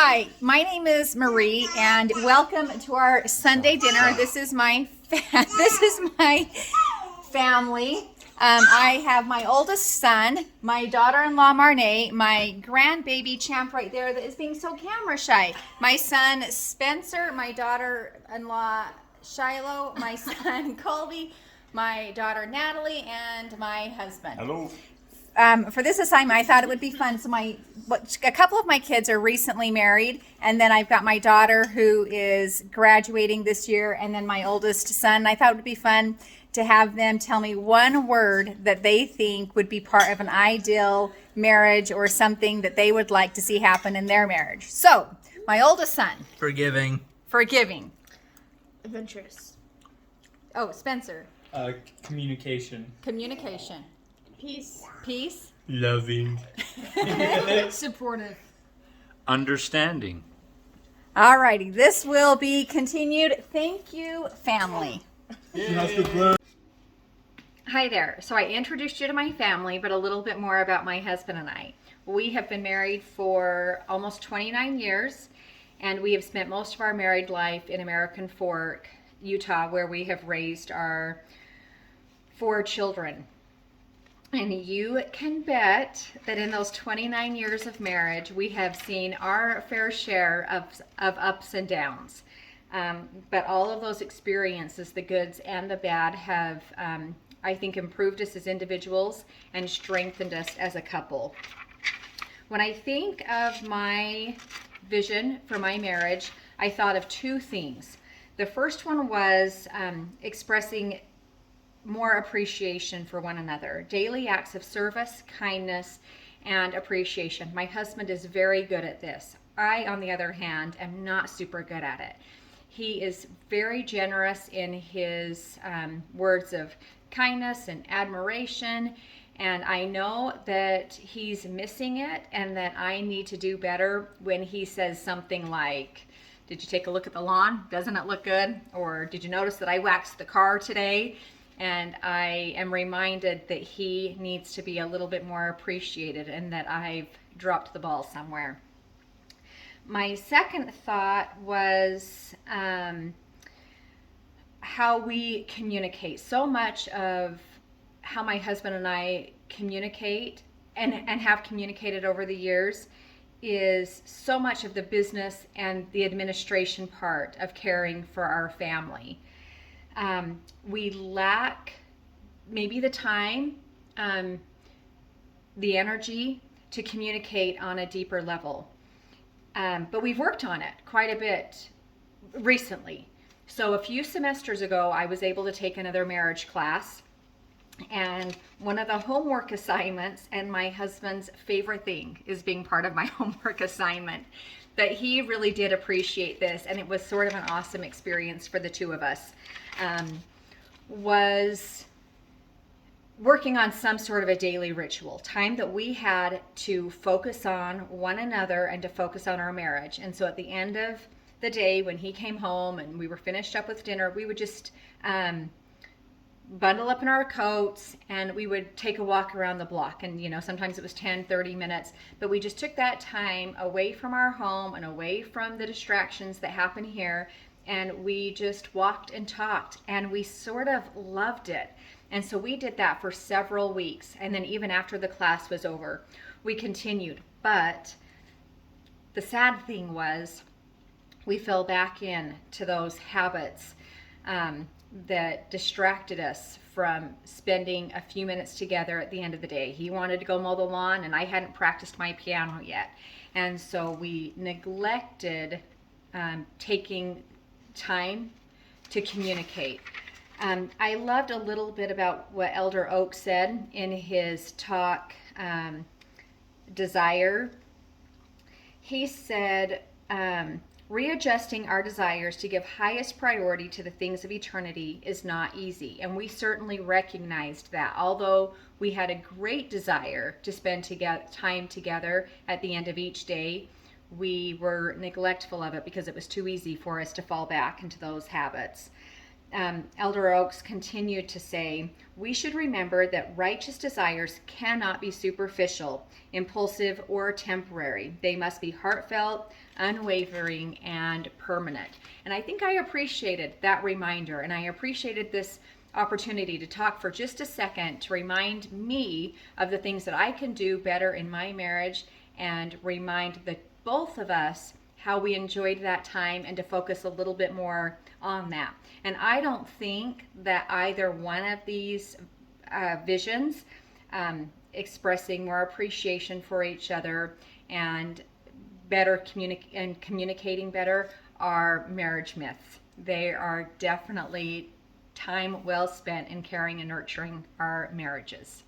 Hi, my name is Marie, and welcome to our Sunday dinner. This is my family. I have my oldest son, my daughter-in-law Marnay, my grandbaby Champ right there that is being so camera shy. My son Spencer, my daughter-in-law Shiloh, my son Colby, my daughter Natalie, and my husband. Hello. For this assignment, I thought it would be fun. So a couple of my kids are recently married, and then I've got my daughter who is graduating this year, and then my oldest son. I thought it would be fun to have them tell me one word that they think would be part of an ideal marriage or something that they would like to see happen in their marriage. So, my oldest son. Forgiving. Forgiving. Adventurous. Oh, Spencer. Communication. Communication. Peace. Peace. Loving. Supportive. Understanding. All righty. This will be continued. Thank you, family. Hi there. So I introduced you to my family, but a little bit more about my husband and I. We have been married for almost 29 years, and we have spent most of our married life in American Fork, Utah, where we have raised our 4 children. And you can bet that in those 29 years of marriage, we have seen our fair share of ups and downs. But all of those experiences, the goods and the bad, have, I think, improved us as individuals and strengthened us as a couple. When I think of my vision for my marriage, I thought of 2 things. The first one was expressing more appreciation for one another. Daily acts of service, kindness, and appreciation. My husband is very good at this. I, on the other hand, am not super good at it. He is very generous in his words of kindness and admiration, and I know that he's missing it and that I need to do better when he says something like, "Did you take a look at the lawn? Doesn't it look good?" Or, "Did you notice that I waxed the car today?" And I am reminded that he needs to be a little bit more appreciated and that I've dropped the ball somewhere. My second thought was how we communicate. So much of how my husband and I communicate and have communicated over the years is so much of the business and the administration part of caring for our family. We lack maybe the time, the energy to communicate on a deeper level. But we've worked on it quite a bit recently. So a few semesters ago, I was able to take another marriage class. And one of the homework assignments, and my husband's favorite thing is being part of my homework assignment, that he really did appreciate this, and it was sort of an awesome experience for the 2 of us, was working on some sort of a daily ritual, time that we had to focus on one another and to focus on our marriage. And so at the end of the day, when he came home and we were finished up with dinner, we would just bundle up in our coats and we would take a walk around the block. And sometimes it was 10-30 minutes, but we just took that time away from our home and away from the distractions that happen here, and we just walked and talked, and we sort of loved it. And so we did that for several weeks, and then even after the class was over, we continued. But the sad thing was we fell back into those habits that distracted us from spending a few minutes together at the end of the day. He wanted to go mow the lawn, and I hadn't practiced my piano yet. And so we neglected taking time to communicate. I loved a little bit about what Elder Oak said in his talk, Desire. He said, readjusting our desires to give highest priority to the things of eternity is not easy. And we certainly recognized that. Although we had a great desire to spend time together at the end of each day, we were neglectful of it because it was too easy for us to fall back into those habits. Elder Oaks continued to say, we should remember that righteous desires cannot be superficial, impulsive, or temporary. They must be heartfelt, unwavering, and permanent. And I think I appreciated that reminder, and I appreciated this opportunity to talk for just a second to remind me of the things that I can do better in my marriage and remind the both of us how we enjoyed that time and to focus a little bit more on that. And I don't think that either one of these visions, expressing more appreciation for each other and better communicating better, are marriage myths. They are definitely time well spent in caring and nurturing our marriages.